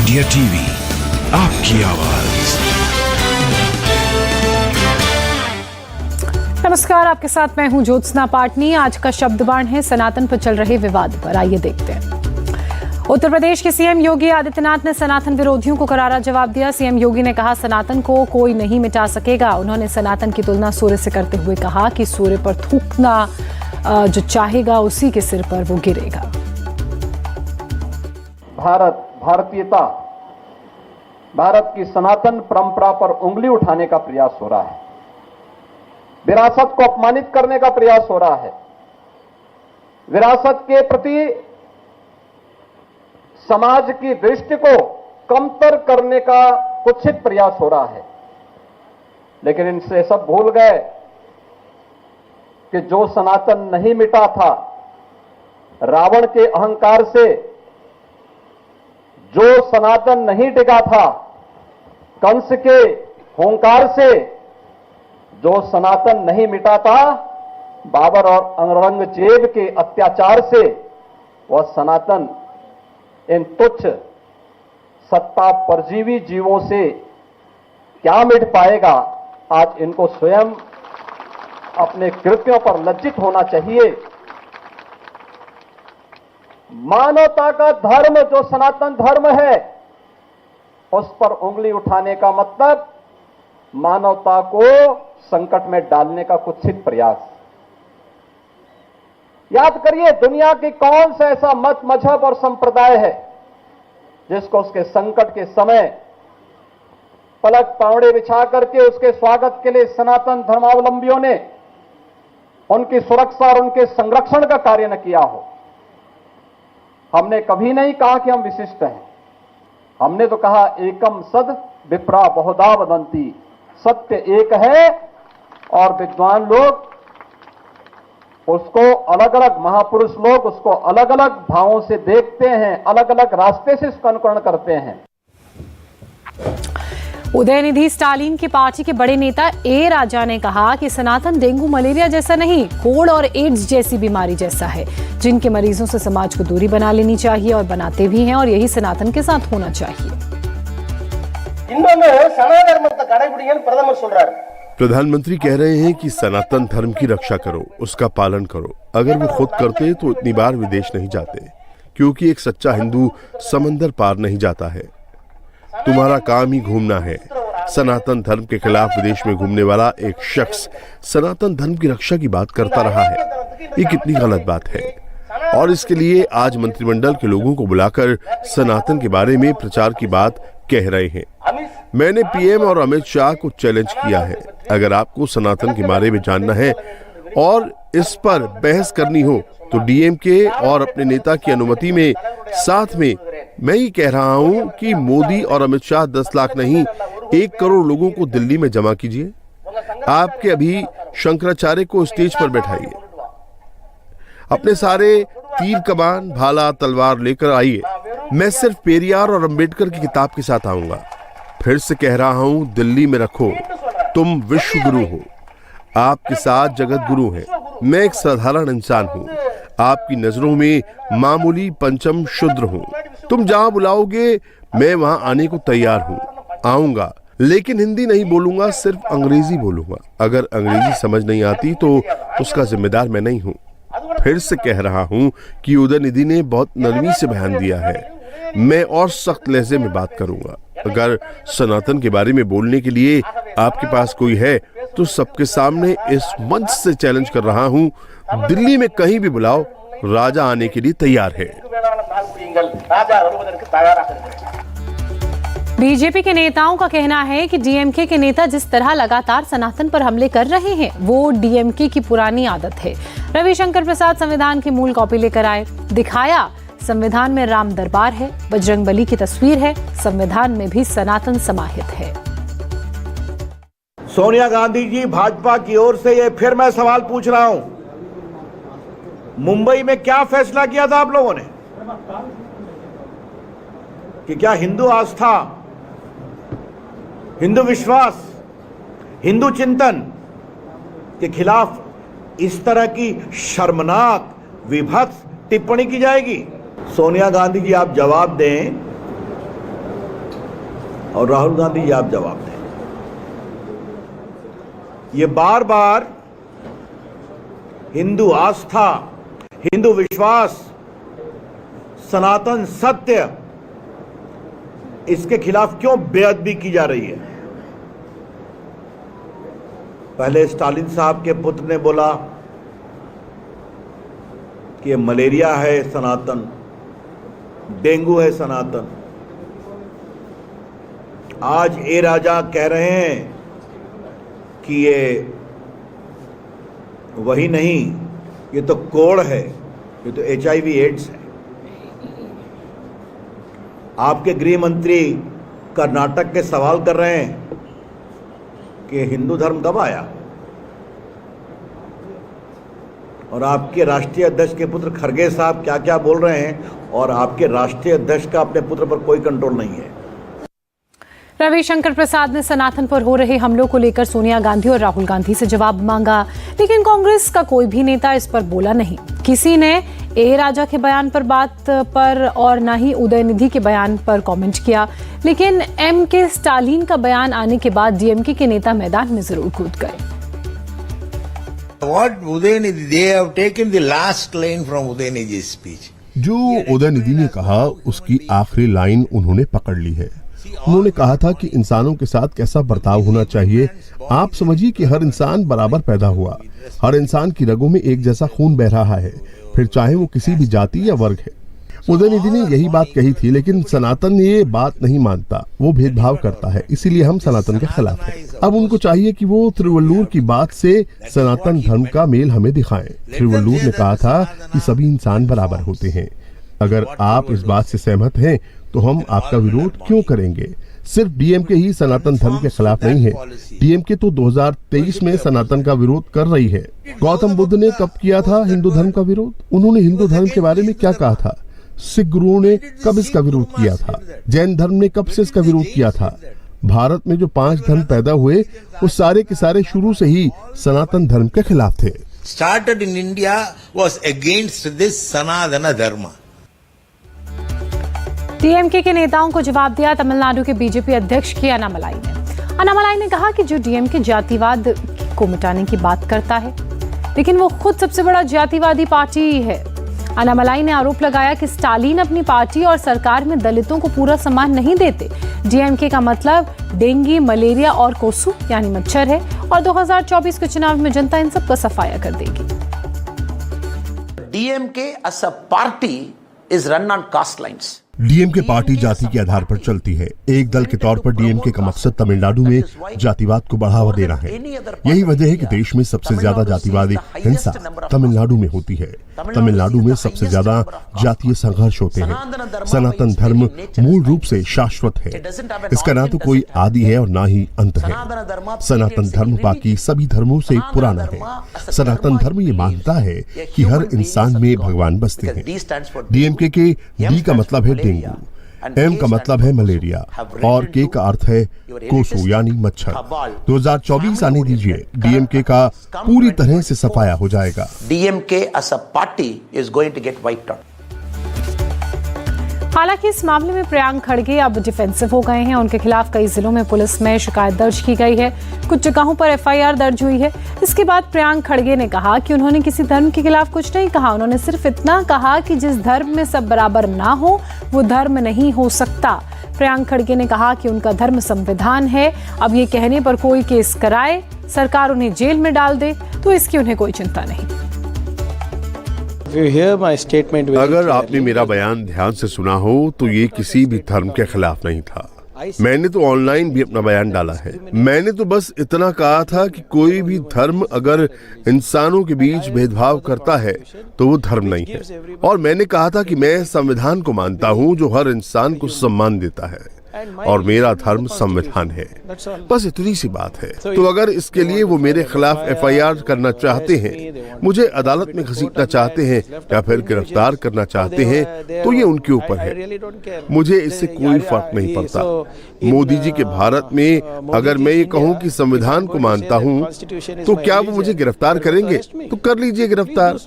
India TV, आपकी आवाज। नमस्कार, आपके साथ मैं हूं ज्योत्सना पाटनी। आज का शब्द बाण है सनातन पर चल रहे विवाद पर। आइए देखते हैं। उत्तर प्रदेश के सीएम योगी आदित्यनाथ ने सनातन विरोधियों को करारा जवाब दिया। सीएम योगी ने कहा, सनातन को कोई नहीं मिटा सकेगा। उन्होंने सनातन की तुलना सूर्य से करते हुए कहा कि सूर्य पर थूकना जो चाहेगा उसी के सिर पर वो गिरेगा। भारतीयता, भारत की सनातन परंपरा पर उंगली उठाने का प्रयास हो रहा है, विरासत को अपमानित करने का प्रयास हो रहा है, विरासत के प्रति समाज की दृष्टि को कमतर करने का कुत्सित प्रयास हो रहा है। लेकिन इनसे सब भूल गए कि जो सनातन नहीं मिटा था, रावण के अहंकार से जो सनातन नहीं टिका था, कंस के हुंकार से जो सनातन नहीं मिटा था, बाबर और औरंगजेब के अत्याचार से वह सनातन इन तुच्छ सत्ता परजीवी जीवों से क्या मिट पाएगा। आज इनको स्वयं अपने कृत्यों पर लज्जित होना चाहिए। मानवता का धर्म जो सनातन धर्म है, उस पर उंगली उठाने का मतलब मानवता को संकट में डालने का कुत्सित प्रयास। याद करिए, दुनिया की कौन सा ऐसा मत, मजहब और संप्रदाय है जिसको उसके संकट के समय पलक पावड़े बिछा करके उसके स्वागत के लिए सनातन धर्मावलंबियों ने उनकी सुरक्षा और उनके संरक्षण का कार्य न किया हो। हमने कभी नहीं कहा कि हम विशिष्ट हैं। हमने तो कहा एकम सद विप्रा बहुधा वदंती, सत्य एक है और विद्वान लोग उसको अलग अलग, महापुरुष लोग उसको अलग अलग भावों से देखते हैं, अलग अलग रास्ते से इसका अनुकरण करते हैं। उदयनिधि स्टालिन की पार्टी के बड़े नेता ए राजा ने कहा कि सनातन डेंगू मलेरिया जैसा नहीं, कोढ़ और एड्स जैसी बीमारी जैसा है, जिनके मरीजों से समाज को दूरी बना लेनी चाहिए और बनाते भी हैं, और यही सनातन के साथ होना चाहिए। प्रधानमंत्री कह रहे हैं कि सनातन धर्म की रक्षा करो, उसका पालन करो। अगर वो खुद करते तो इतनी बार विदेश नहीं जाते, क्योंकि एक सच्चा हिंदू समंदर पार नहीं जाता है। तुम्हारा काम ही घूमना है। सनातन धर्म के खिलाफ विदेश में घूमने वाला एक शख्स सनातन धर्म की रक्षा की बात करता रहा है। ये कितनी गलत बात है, और इसके लिए आज मंत्रिमंडल के लोगों को बुलाकर सनातन के बारे में प्रचार की बात कह रहे हैं। मैंने पीएम और अमित शाह को चैलेंज किया है, अगर आपको सनातन के बारे में जानना है और इस पर बहस करनी हो तो डीएमके और अपने नेता की अनुमति में, साथ में मैं ही कह रहा हूं कि मोदी और अमित शाह 10 लाख नहीं 1 करोड़ लोगों को दिल्ली में जमा कीजिए। आपके अभी शंकराचार्य को स्टेज पर बैठाइए, अपने सारे तीर कमान भाला तलवार लेकर आइए। मैं सिर्फ पेरियार और अंबेडकर की किताब के साथ आऊंगा। फिर से कह रहा हूं, दिल्ली में रखो। तुम विश्व गुरु हो, आपके साथ जगत गुरु हैं। मैं एक साधारण इंसान हूं, आपकी नजरों में मामूली पंचम शूद्र हूं। तुम जहां बुलाओगे मैं वहां आने को तैयार हूं, आऊंगा, लेकिन हिंदी नहीं बोलूंगा, सिर्फ अंग्रेजी बोलूंगा। अगर अंग्रेजी समझ नहीं आती तो उसका जिम्मेदार मैं नहीं हूं। फिर से कह रहा हूं कि उदयनिधि ने बहुत नरमी से बयान दिया है, मैं और सख्त लहजे में बात करूंगा। अगर सनातन के बारे में बोलने के लिए आपके पास कोई है तो सबके सामने इस मंच से चैलेंज कर रहा हूं, दिल्ली में कहीं भी बुलाओ, राजा आने के लिए तैयार है। बीजेपी के नेताओं का कहना है कि डीएमके के नेता जिस तरह लगातार सनातन पर हमले कर रहे हैं वो डीएमके की पुरानी आदत है। रविशंकर प्रसाद संविधान की मूल कॉपी लेकर आए, दिखाया संविधान में राम दरबार है, बजरंगबली की तस्वीर है, संविधान में भी सनातन समाहित है। सोनिया गांधी जी, भाजपा की ओर से ये फिर मैं सवाल पूछ रहा हूं, मुंबई में क्या फैसला किया था आप लोगों ने कि क्या हिंदू आस्था, हिंदू विश्वास, हिंदू चिंतन के खिलाफ इस तरह की शर्मनाक विभत्स टिप्पणी की जाएगी? सोनिया गांधी जी, आप जवाब दें और राहुल गांधी जी आप जवाब दें। ये बार बार हिंदू आस्था, हिंदू विश्वास, सनातन सत्य, इसके खिलाफ क्यों बेअदबी की जा रही है? पहले स्टालिन साहब के पुत्र ने बोला कि मलेरिया है सनातन, डेंगू है सनातन। आज ए राजा कह रहे हैं कि ये वही नहीं, ये तो कोड़ है, ये तो HIV एड्स है। आपके गृह मंत्री कर्नाटक के सवाल कर रहे हैं कि हिंदू धर्म कब आया, और आपके राष्ट्रीय अध्यक्ष के पुत्र खरगे साहब क्या क्या बोल रहे हैं, और आपके राष्ट्रीय अध्यक्ष का अपने पुत्र पर कोई कंट्रोल नहीं है। रविशंकर प्रसाद ने सनातन पर हो रहे हमलों को लेकर सोनिया गांधी और राहुल गांधी से जवाब मांगा, लेकिन कांग्रेस का कोई भी नेता इस पर बोला नहीं। किसी ने ए राजा के बयान पर बात पर और ना ही उदयनिधि के बयान पर कमेंट किया, लेकिन MK स्टालिन का बयान आने के बाद DMK के नेता मैदान में जरूर कूद गए। What Udayanidhi, they have taken the last line from Udayanidhi's speech. जो उदयनिधि ने कहा उसकी आखिरी लाइन उन्होंने पकड़ ली है। उन्होंने कहा था कि इंसानों के साथ कैसा बर्ताव होना चाहिए। आप समझिए कि हर इंसान बराबर पैदा हुआ, हर इंसान की रगों में एक जैसा खून बह रहा है, फिर चाहे वो किसी भी जाति या वर्ग है। उदयनिधि ने यही बात कही थी, लेकिन सनातन ये बात नहीं मानता, वो भेदभाव करता है, इसीलिए हम सनातन के खिलाफ हैं। अब उनको चाहिए कि वो तिरुवल्लुर की बात से सनातन धर्म का मेल हमें दिखाएं। तिरुवल्लुर ने कहा था कि सभी इंसान बराबर होते हैं। अगर आप इस बात से सहमत हैं तो हम आपका विरोध क्यों करेंगे? सिर्फ DMK ही सनातन धर्म के खिलाफ नहीं है। DMK तो 2023 में सनातन का विरोध कर रही है। गौतम बुद्ध ने कब किया था हिंदू धर्म का विरोध? उन्होंने हिंदू धर्म के बारे में क्या कहा था? सिख गुरुओं ने कब इसका विरोध किया था? जैन धर्म ने कब से इसका विरोध किया था? भारत में जो 5 धर्म पैदा हुए वो सारे के सारे शुरू से ही सनातन धर्म के खिलाफ थे। Started in India was against this Sanatana Dharma. DMK के नेताओं को जवाब दिया तमिलनाडु के BJP अध्यक्ष की अन्नामलाई ने। अन्नामलाई ने कहा कि जो DMK जातिवाद को मिटाने की बात करता है, लेकिन वो खुद सबसे बड़ा जातिवादी पार्टी है। अन्नामलाई ने आरोप लगाया कि स्टालिन अपनी पार्टी और सरकार में दलितों को पूरा सम्मान नहीं देते। DMK का मतलब डेंगू, मलेरिया और कोसू यानी मच्छर है, और 2024 के चुनाव में जनता इन सब का सफाया कर देगी। DMK as a party is run on caste lines. DMK party जाति के आधार पर चलती है। एक दल के तौर पर DMK का मकसद तमिलनाडु में जातिवाद को बढ़ावा देना है। यही वजह है कि देश में सबसे ज्यादा जातिवादी हिंसा तमिलनाडु में होती है। तमिलनाडु में सबसे ज्यादा जातीय संघर्ष होते हैं। सनातन धर्म मूल रूप से शाश्वत है। इसका ना तो कोई आदि है और ना ही अंत है। सनातन धर्म बाकी सभी धर्मों से पुराना है। सनातन धर्म ये मानता है कि हर इंसान में भगवान बसते हैं। DMK के D का मतलब है डेंगू, M का मतलब है मलेरिया और K का अर्थ है कोसू यानी मच्छर। 2024 आने दीजिए, DMK का पूरी तरह से सफाया हो जाएगा। DMK as a party is going to get wiped out. हालांकि इस मामले में प्रियांक खड़गे अब डिफेंसिव हो गए हैं। उनके खिलाफ कई जिलों में पुलिस में शिकायत दर्ज की गई है। कुछ जगहों पर FIR दर्ज हुई है। इसके बाद प्रियांक खड़गे ने कहा कि उन्होंने किसी धर्म के खिलाफ कुछ नहीं कहा। उन्होंने सिर्फ इतना कहा कि जिस धर्म में सब बराबर ना हो वो धर्म नहीं हो सकता। प्रियांक खड़गे ने कहा कि उनका धर्म संविधान है। अब ये कहने पर कोई केस कराए, सरकार उन्हें जेल में डाल दे तो इसकी उन्हें कोई चिंता नहीं। अगर आपने मेरा बयान ध्यान से सुना हो तो ये किसी भी धर्म के खिलाफ नहीं था। मैंने तो ऑनलाइन भी अपना बयान डाला है। मैंने तो बस इतना कहा था कि कोई भी धर्म अगर इंसानों के बीच भेदभाव करता है तो वो धर्म नहीं है। और मैंने कहा था कि मैं संविधान को मानता हूँ जो हर इंसान को सम्मान देता है, और मेरा धर्म संविधान है। बस इतनी सी बात है। तो अगर इसके लिए वो मेरे खिलाफ FIR करना चाहते हैं, मुझे अदालत में घसीटना चाहते हैं या फिर गिरफ्तार करना चाहते हैं तो ये उनके ऊपर है। मुझे इससे कोई फर्क नहीं पड़ता। मोदी जी के भारत में अगर मैं ये कहूँ कि संविधान को मानता हूँ तो क्या वो मुझे गिरफ्तार करेंगे? तो कर लीजिए गिरफ्तार।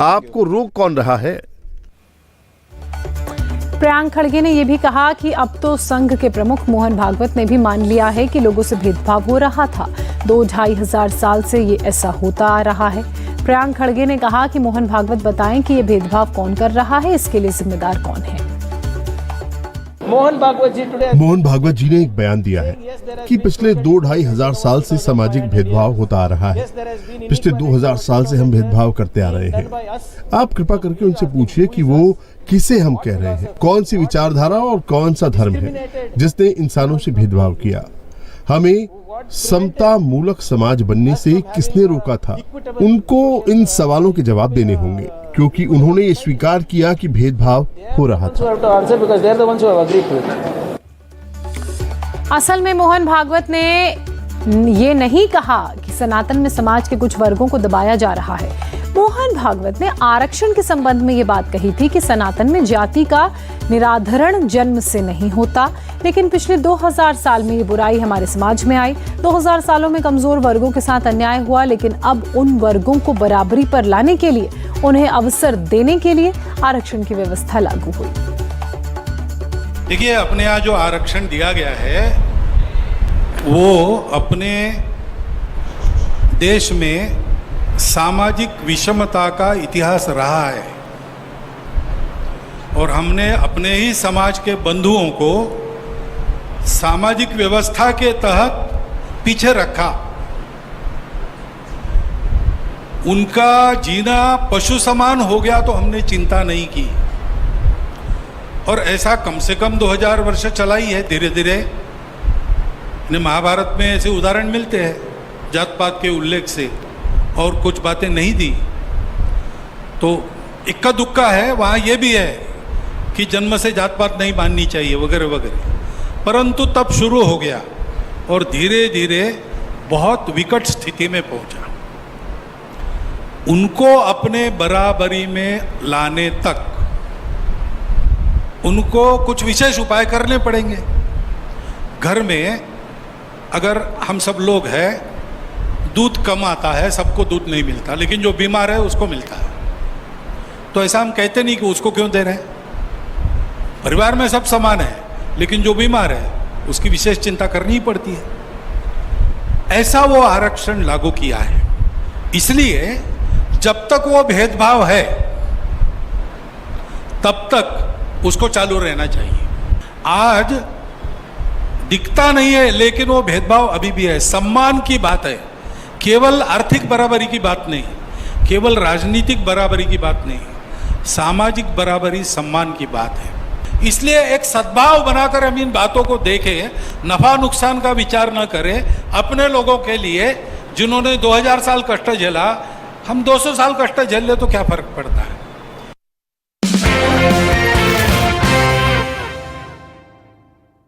आपको रोक कौन रहा है? प्रियांक खड़गे ने यह भी कहा कि अब तो संघ के प्रमुख मोहन भागवत ने भी मान लिया है कि लोगों से भेदभाव हो रहा था। 2-2.5 हजार साल से ये ऐसा होता आ रहा है। प्रियांक खड़गे ने कहा कि मोहन भागवत बताएं कि ये भेदभाव कौन कर रहा है, इसके लिए जिम्मेदार कौन है। मोहन भागवत जी ने एक बयान दिया है कि पिछले 2-2.5 हजार साल से सामाजिक भेदभाव होता आ रहा है। पिछले 2000 साल से हम भेदभाव करते आ रहे हैं। आप कृपा करके उनसे पूछिए कि वो किसे हम कह रहे हैं, कौन सी विचारधारा और कौन सा धर्म है जिसने इंसानों से भेदभाव किया। हमें समता मूलक समाज बनने से किसने रोका था? उनको इन सवालों के जवाब देने होंगे, क्योंकि उन्होंने ये स्वीकार किया कि भेदभाव हो रहा था। असल में मोहन भागवत ने ये नहीं कहा कि सनातन में समाज के कुछ वर्गों को दबाया जा रहा है। मोहन भागवत ने आरक्षण के संबंध में ये बात कही थी कि सनातन में जाति का निराधरण जन्म से नहीं होता, लेकिन पिछले 2000 साल में ये बुराई हमारे समाज में आई। 2000 सालों में कमजोर वर्गों के साथ अन्याय हुआ, लेकिन अब उन वर्गों को बराबरी पर लाने के लिए, उन्हें अवसर देने के लिए आरक्षण की व्यवस्था लागू हुई। देखिए, अपने यहाँ जो आरक्षण दिया गया है वो अपने देश में सामाजिक विषमता का इतिहास रहा है और हमने अपने ही समाज के बंधुओं को सामाजिक व्यवस्था के तहत पीछे रखा। उनका जीना पशु समान हो गया तो हमने चिंता नहीं की, और ऐसा कम से कम 2000 वर्ष चला ही है। धीरे धीरे महाभारत में ऐसे उदाहरण मिलते हैं जात पात के उल्लेख से, और कुछ बातें नहीं दी तो इक्का दुक्का है। वहाँ ये भी है कि जन्म से जात पात नहीं माननी चाहिए वगैरह वगैरह, परंतु तब शुरू हो गया और धीरे धीरे बहुत विकट स्थिति में पहुंचा। उनको अपने बराबरी में लाने तक उनको कुछ विशेष उपाय करने पड़ेंगे। घर में अगर हम सब लोग हैं, दूध कम आता है, सबको दूध नहीं मिलता, लेकिन जो बीमार है उसको मिलता है, तो ऐसा हम कहते नहीं कि उसको क्यों दे रहे हैं। परिवार में सब समान है, लेकिन जो बीमार है उसकी विशेष चिंता करनी ही पड़ती है। ऐसा वो आरक्षण लागू किया है। इसलिए जब तक वो भेदभाव है तब तक उसको चालू रहना चाहिए। आज दिखता नहीं है, लेकिन वो भेदभाव अभी भी है। सम्मान की बात है, केवल आर्थिक बराबरी की बात नहीं, केवल राजनीतिक बराबरी की बात नहीं, सामाजिक बराबरी सम्मान की बात है। इसलिए एक सद्भाव बनाकर हम इन बातों को देखें, नफा नुकसान का विचार न करें। अपने लोगों के लिए जिन्होंने 2000 साल कष्ट झेला, हम 200 साल कष्ट झेल ले तो क्या फर्क पड़ता है।